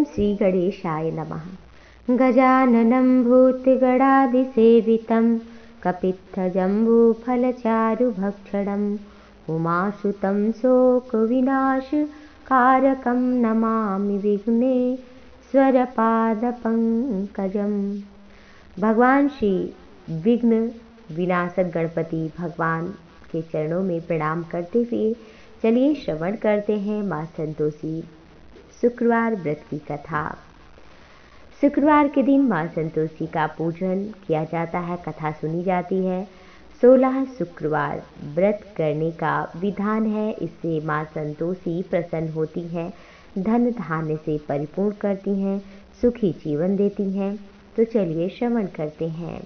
ओम श्री गणेशाय नमः। गजाननं भूतगणाधिसेवितं कपित्थजम्बूफलचारुभक्षणम् उमासुतं शोकविनाशकारकं नमामि विघ्नेश्वरपादपङ्कजम्। भगवान श्री विघ्न विनाशक गणपति भगवान के चरणों में प्रणाम करते हुए चलिए श्रवण करते हैं माँ संतोषी शुक्रवार व्रत की कथा। शुक्रवार के दिन माँ संतोषी का पूजन किया जाता है, कथा सुनी जाती है। 16 शुक्रवार व्रत करने का विधान है। इससे माँ संतोषी प्रसन्न होती हैं, धन धान्य से परिपूर्ण करती हैं, सुखी जीवन देती हैं। तो चलिए श्रवण करते हैं।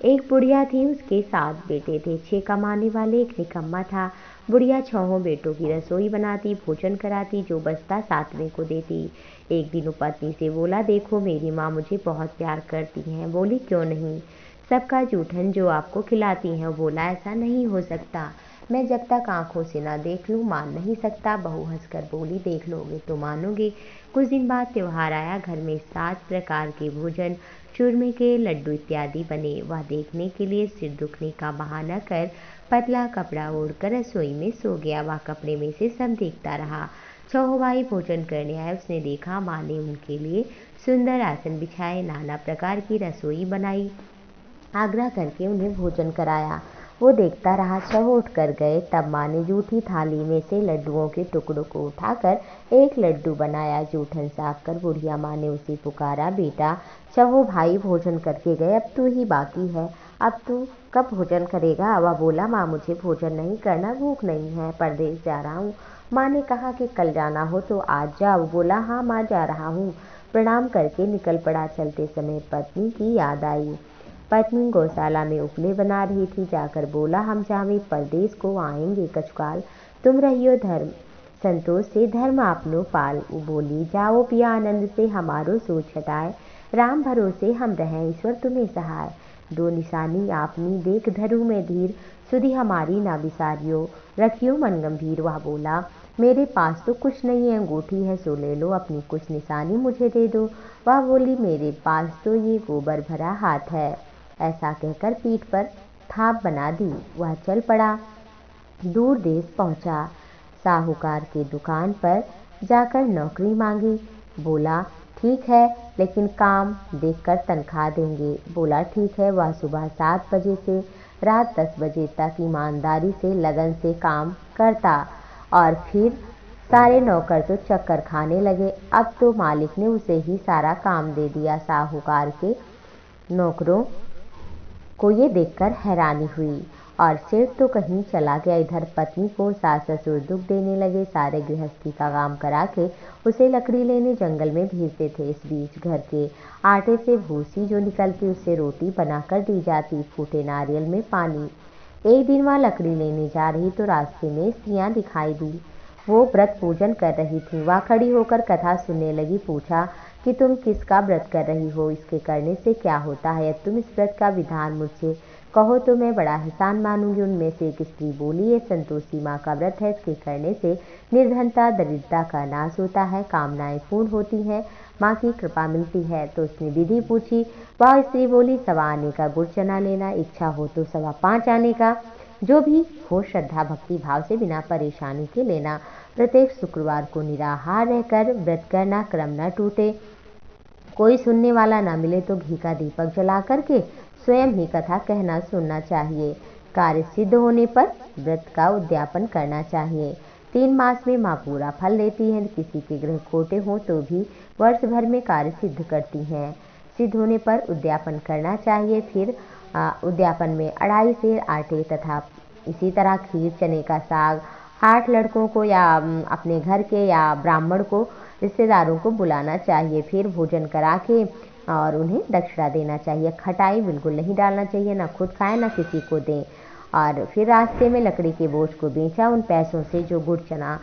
एक बुढ़िया थी, उसके 7 बेटे थे। 6 कमाने वाले, एक निकम्मा था। बुढ़िया 6 बेटों की रसोई बनाती, भोजन कराती, जो बचता 7वें को देती। एक दिन वो पत्नी से बोला, देखो मेरी माँ मुझे बहुत प्यार करती हैं। बोली, क्यों नहीं, सबका जूठन जो आपको खिलाती हैं। बोला, ऐसा नहीं हो सकता, मैं जब तक आंखों से ना देख लूँ मान नहीं सकता। बहू हंसकर बोली, देख लोगे तो मानोगे। कुछ दिन बाद त्योहार आया। घर में 7 प्रकार के भोजन, चूरमे के लड्डू इत्यादि बने। वह देखने के लिए सिर दुखने का बहाना कर पतला कपड़ा ओढ़कर रसोई में सो गया। वह कपड़े में से सब देखता रहा। 6 भाई भोजन करने आए। उसने देखा माँ ने उनके लिए सुंदर आसन बिछाए, नाना प्रकार की रसोई बनाई, आग्रह करके उन्हें भोजन कराया। वो देखता रहा। सब उठ कर गए। तब माँ ने जूठी थाली में से लड्डुओं के टुकड़ों को उठाकर एक लड्डू बनाया। जूठन साफ कर बुढ़िया माँ ने उसे पुकारा, बेटा 6 भाई भोजन करके गए, अब तू ही बाकी है, अब तू कब भोजन करेगा। वह बोला, माँ मुझे भोजन नहीं करना, भूख नहीं है, परदेश जा रहा हूँ। माँ ने कहा कि कल जाना हो तो आज जाओ। बोला, हाँ माँ जा रहा हूँ। प्रणाम करके निकल पड़ा। चलते समय पत्नी की याद आई। पत्नी गौशाला में उपले बना रही थी। जाकर बोला, हम जावे परदेश को आएंगे कछुकाल, तुम रहियो धर्म संतोष से, धर्म आपनो पाल। बोली, जाओ पिया आनंद से, हमारो सोच हटाए, राम भरोसे हम रहें, ईश्वर तुम्हें सहाय। 2 निशानी आपनी देख धरू में धीर, सुधी हमारी ना विसारियो, रखियो मन गंभीर। वह बोला, मेरे पास तो कुछ नहीं है, अंगूठी है सो ले लो, अपनी कुछ निशानी मुझे दे दो। वह बोली, मेरे पास तो ये गोबर भरा हाथ है। ऐसा कहकर पीठ पर थाप बना दी। वह चल पड़ा, दूर देश पहुंचा। साहूकार की दुकान पर जाकर नौकरी मांगी। बोला, ठीक है लेकिन काम देखकर तनख्वाह देंगे। बोला, ठीक है। वह सुबह 7 बजे से रात 10 बजे तक ईमानदारी से लगन से काम करता और फिर सारे नौकर तो चक्कर खाने लगे। अब तो मालिक ने उसे ही सारा काम दे दिया। साहूकार के नौकरों को ये देखकर हैरानी हुई और सेठ तो कहीं चला गया। इधर पत्नी को सास ससुर दुख देने लगे। सारे गृहस्थी का काम करा के उसे लकड़ी लेने जंगल में भेजते थे। इस बीच घर के आटे से भूसी जो निकलती उससे रोटी बनाकर दी जाती, फूटे नारियल में पानी। एक दिन वह लकड़ी लेने जा रही तो रास्ते में स्त्रियां दिखाई दी। वो व्रत पूजन कर रही थी। वह खड़ी होकर कथा सुनने लगी। पूछा कि तुम किसका व्रत कर रही हो, इसके करने से क्या होता है, तुम इस व्रत का विधान मुझसे कहो तो मैं बड़ा एहसान मानूंगी। उनमें से एक स्त्री बोली, ये संतोषी माँ का व्रत है, इसके करने से निर्धनता दरिद्रता का नाश होता है, कामनाएं पूर्ण होती हैं, माँ की कृपा मिलती है। तो उसने विधि पूछी। वह स्त्री बोली, 1.25 आने का गुड़ चना लेना, इच्छा हो तो 5.25 आने का, जो भी हो श्रद्धा भक्ति भाव से बिना परेशानी के लेना। प्रत्येक शुक्रवार को निराहार रहकर व्रत करना, क्रम न टूटे। कोई सुनने वाला न मिले तो घी का दीपक जला करके स्वयं ही कथा कहना सुनना चाहिए। कार्य सिद्ध होने पर व्रत का उद्यापन करना चाहिए। 3 मास में माँ पूरा फल देती हैं। किसी के ग्रह खोटे हों तो भी वर्ष भर में कार्य सिद्ध करती हैं। सिद्ध होने पर उद्यापन करना चाहिए। फिर उद्यापन में 2.5 सेर आटे तथा इसी तरह खीर, चने का साग, 8 लड़कों को या अपने घर के या ब्राह्मण को, रिश्तेदारों को बुलाना चाहिए। फिर भोजन करा के और उन्हें दक्षिणा देना चाहिए। खटाई बिल्कुल नहीं डालना चाहिए, ना खुद खाएं ना किसी को दें। और फिर रास्ते में लकड़ी के बोझ को बेचा। उन पैसों से जो गुड़ चना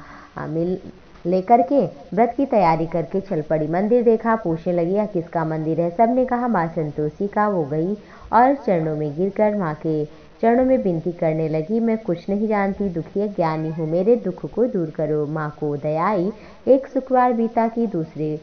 मिल लेकर के व्रत की तैयारी करके चल पड़ी। मंदिर देखा, पूछने लगी, यह किसका मंदिर है। सबने कहा माँ संतोषी का। वो गई और चरणों में गिरकर माँ के चरणों में विनती करने लगी, मैं कुछ नहीं जानती, दुखी अज्ञानी हूँ, मेरे दुख को दूर करो। माँ को दया आई। एक शुक्रवार बीता कि दूसरे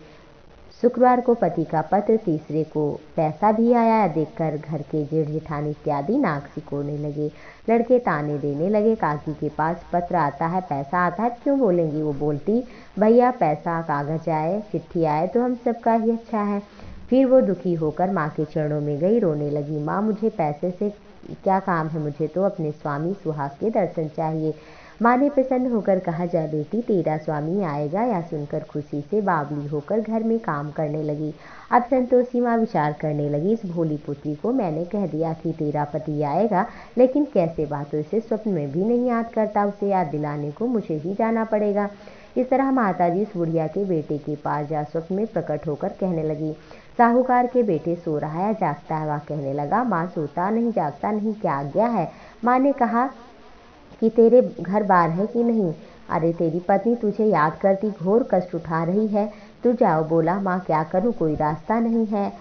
शुक्रवार को पति का पत्र, तीसरे को पैसा भी आया। देखकर घर के जेठ जेठानी इत्यादि नाक सिकोड़ने लगे। लड़के ताने देने लगे, काकी के पास पत्र आता है, पैसा आता है, क्यों बोलेंगी? वो बोलती, भैया पैसा कागज आए, चिट्ठी आए तो हम सबका ही अच्छा है। फिर वो दुखी होकर माँ के चरणों में गई, रोने लगी। माँ, मुझे पैसे से क्या काम है, मुझे तो अपने स्वामी सुहाग के दर्शन चाहिए। माँ ने प्रसन्न होकर कहा, जा बेटी, तेरा स्वामी आएगा। या सुनकर खुशी से बावली होकर घर में काम करने लगी। अब संतोषी माँ विचार करने लगी, इस भोली पुत्री को मैंने कह दिया कि तेरा पति आएगा, लेकिन कैसे बातों इसे स्वप्न में भी नहीं याद करता। उसे याद दिलाने को मुझे ही जाना पड़ेगा। इस तरह माताजी इस बुढ़िया के बेटे के पास जा स्वप्न में प्रकट होकर कहने लगी, साहूकार के बेटे सो रहा है, जागता है? वह कहने लगा, माँ सोता नहीं, जागता नहीं, क्या आज्ञा है? माँ ने कहा कि तेरे घर बार है कि नहीं? अरे तेरी पत्नी तुझे याद करती घोर कष्ट उठा रही है, तू जाओ। बोला, माँ क्या करूँ, कोई रास्ता नहीं है।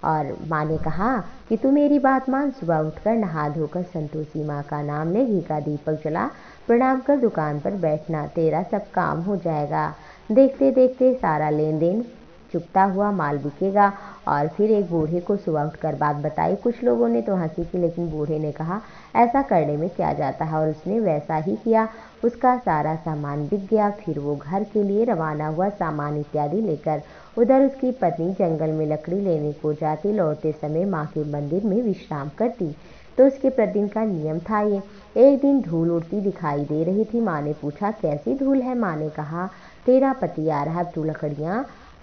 और माँ ने कहा कि तू मेरी बात मान, सुबह उठकर नहा धोकर संतोषी माँ का नाम ले, घी का दीपक जला, प्रणाम कर दुकान पर बैठना, तेरा सब काम हो जाएगा। देखते देखते सारा लेन देन चुकता हुआ माल बिकेगा। और फिर एक बूढ़े को सुबह उठकर बात बताई। कुछ लोगों ने तो हंसी की, लेकिन बूढ़े ने कहा, ऐसा करने में क्या जाता है, और उसने वैसा ही किया। उसका सारा सामान बिक गया। फिर वो घर के लिए रवाना हुआ, सामान इत्यादि लेकर। उधर उसकी पत्नी जंगल में लकड़ी लेने को जाती, लौटते समय माँ के मंदिर में विश्राम करती। तो उसके प्रतिदिन का नियम था ये। एक दिन धूल उड़ती दिखाई दे रही थी। माँ ने पूछा, कैसी धूल है? माँ ने कहा, तेरा पति आ रहा है, तू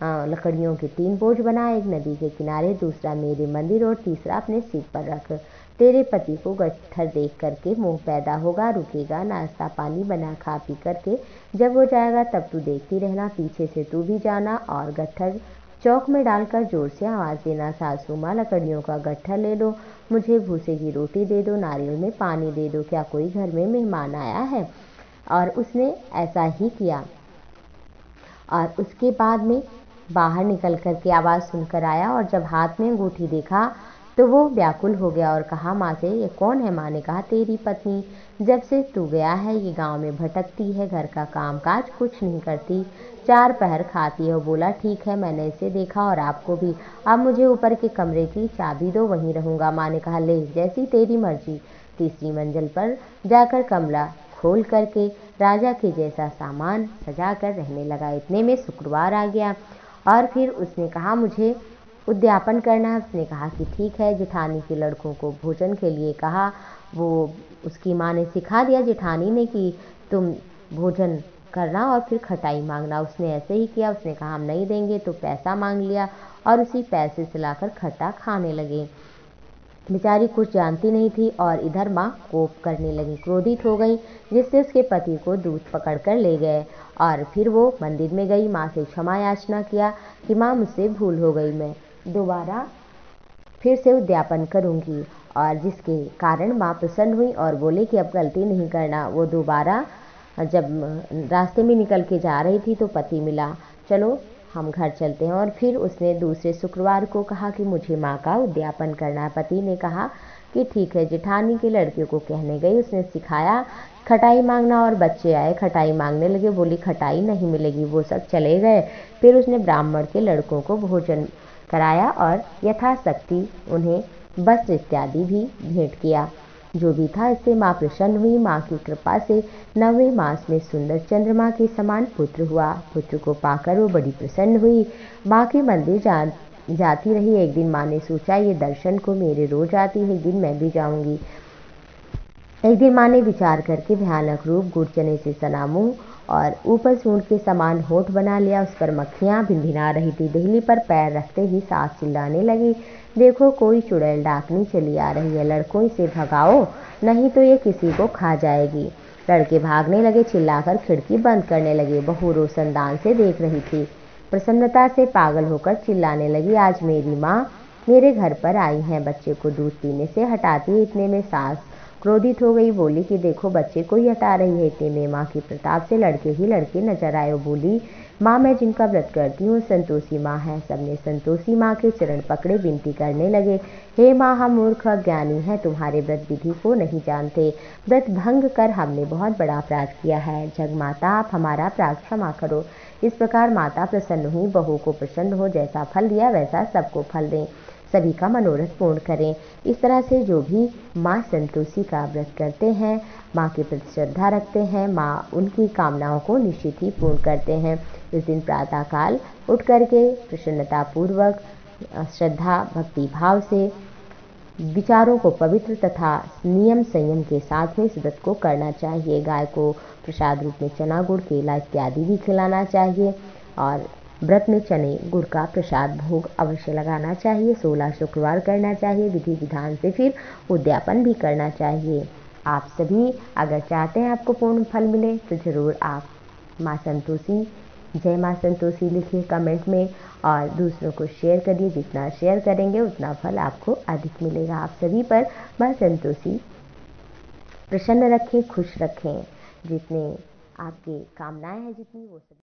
लकड़ियों के 3 बोझ बना, एक नदी के किनारे, दूसरा मेरे मंदिर और तीसरा अपने सिर पर रख। तेरे पति को गट्ठर देख करके मोह पैदा होगा, रुकेगा, नाश्ता पानी बना खा पी करके जब वो जाएगा तब तू देखती रहना, पीछे से तू भी जाना और गट्ठर चौक में डालकर जोर से आवाज़ देना, सासू माँ लकड़ियों का गट्ठर ले लो, मुझे भूसे की रोटी दे दो, नारियल में पानी दे दो, क्या कोई घर में मेहमान आया है? और उसने ऐसा ही किया। और उसके बाद में बाहर निकल कर के आवाज़ सुनकर आया, और जब हाथ में अंगूठी देखा तो वो व्याकुल हो गया और कहा, माँ से, ये कौन है? माँ ने कहा, तेरी पत्नी, जब से तू गया है ये गांव में भटकती है, घर का काम काज कुछ नहीं करती, 4 पहर खाती है। वो बोला, ठीक है, मैंने इसे देखा और आपको भी, अब मुझे ऊपर के कमरे की चाबी दो, वहीं रहूँगा। माँ ने कहा, ले, जैसी तेरी मर्जी। तीसरी मंजिल पर जाकर कमरा खोल करके राजा के जैसा सामान सजा कर रहने लगा। इतने में शुक्रवार आ गया और फिर उसने कहा, मुझे उद्यापन करना है। उसने कहा कि ठीक है। जेठानी के लड़कों को भोजन के लिए कहा। वो उसकी माँ ने सिखा दिया जेठानी ने कि तुम भोजन करना और फिर खटाई मांगना। उसने ऐसे ही किया। उसने कहा, हम नहीं देंगे, तो पैसा मांग लिया और उसी पैसे से लाकर खट्टा खाने लगे। बेचारी कुछ जानती नहीं थी और इधर माँ कोप करने लगी, क्रोधित हो गई, जिससे उसके पति को दूध पकड़ कर ले गए। और फिर वो मंदिर में गई, माँ से क्षमा याचना किया कि माँ, मुझसे भूल हो गई, मैं दोबारा फिर से उद्यापन करूँगी। और जिसके कारण माँ प्रसन्न हुई और बोले कि अब गलती नहीं करना। वो दोबारा जब रास्ते में निकल के जा रही थी तो पति मिला, चलो हम घर चलते हैं। और फिर उसने दूसरे शुक्रवार को कहा कि मुझे माँ का उद्यापन करना है। पति ने कहा कि ठीक है। जेठानी के लड़के को कहने गई, उसने सिखाया खटाई मांगना और बच्चे आए, खटाई मांगने लगे, बोली खटाई नहीं मिलेगी, वो सब चले गए। फिर उसने ब्राह्मण के लड़कों को भोजन कराया और यथाशक्ति उन्हें वस्त्र इत्यादि भी भेंट किया। जो भी था इससे माँ प्रसन्न हुई। माँ की कृपा से 9वें मास में सुंदर चंद्रमा के समान पुत्र हुआ। पुत्र को पाकर वो बड़ी प्रसन्न हुई। माँ के मंदिर जाती रही। एक दिन माँ ने सोचा, ये दर्शन को मेरे रोज आती है, एक दिन मैं भी जाऊंगी। एक दिन माँ ने विचार करके भयानक रूप, गुड़ चने से सना मुंह और ऊपर सूंड के समान होठ बना लिया। उस पर मक्खियाँ भिनभिना रही थी। देहली पर पैर रखते ही सास चिल्लाने लगी, देखो कोई चुड़ैल डाकनी चली आ रही है, लड़कों इसे भगाओ, नहीं तो ये किसी को खा जाएगी। लड़के भागने लगे, चिल्लाकर खिड़की बंद करने लगे। बहू रोशनदान से देख रही थी, प्रसन्नता से पागल होकर चिल्लाने लगी, आज मेरी माँ मेरे घर पर आई है, बच्चे को दूध पीने से हटाती। इतने में सास क्रोधित हो गई, बोली कि देखो बच्चे को ही हटा रही है। इतने में माँ के प्रताप से लड़के ही लड़के नजर आए। वो बोली, माँ मैं जिनका व्रत करती हूँ संतोषी माँ है। सबने संतोषी माँ के चरण पकड़े, विनती करने लगे, हे माँ, हम मूर्ख अज्ञानी हैं, तुम्हारे व्रत विधि को नहीं जानते, व्रत भंग कर हमने बहुत बड़ा अपराध किया है, जगमाता आप हमारा अपराध क्षमा करो। इस प्रकार माता प्रसन्न हुई, बहू को प्रसन्न हो, जैसा फल दिया वैसा सबको फल दें, सभी का मनोरथ पूर्ण करें। इस तरह से जो भी माँ संतोषी का व्रत करते हैं, माँ के प्रति श्रद्धा रखते हैं, माँ उनकी कामनाओं को निश्चित ही पूर्ण करते हैं। इस दिन प्रातःकाल उठ करके प्रसन्नतापूर्वक श्रद्धा भक्ति भाव से विचारों को पवित्र तथा नियम संयम के साथ में इस व्रत को करना चाहिए। गाय को प्रसाद रूप में चना गुड़ केला इत्यादि भी खिलाना चाहिए और व्रत में चने गुड़ का प्रसाद भोग अवश्य लगाना चाहिए। 16 शुक्रवार करना चाहिए, विधि विधान से फिर उद्यापन भी करना चाहिए। आप सभी अगर चाहते हैं आपको पूर्ण फल मिले तो ज़रूर आप माँ संतोषी जय माँ संतोषी लिखिए कमेंट में और दूसरों को शेयर करिए। जितना शेयर करेंगे उतना फल आपको अधिक मिलेगा। आप सभी पर माँ संतोषी प्रसन्न रखें, खुश रखें। जितने आपकी कामनाएं हैं जितनी वो सभी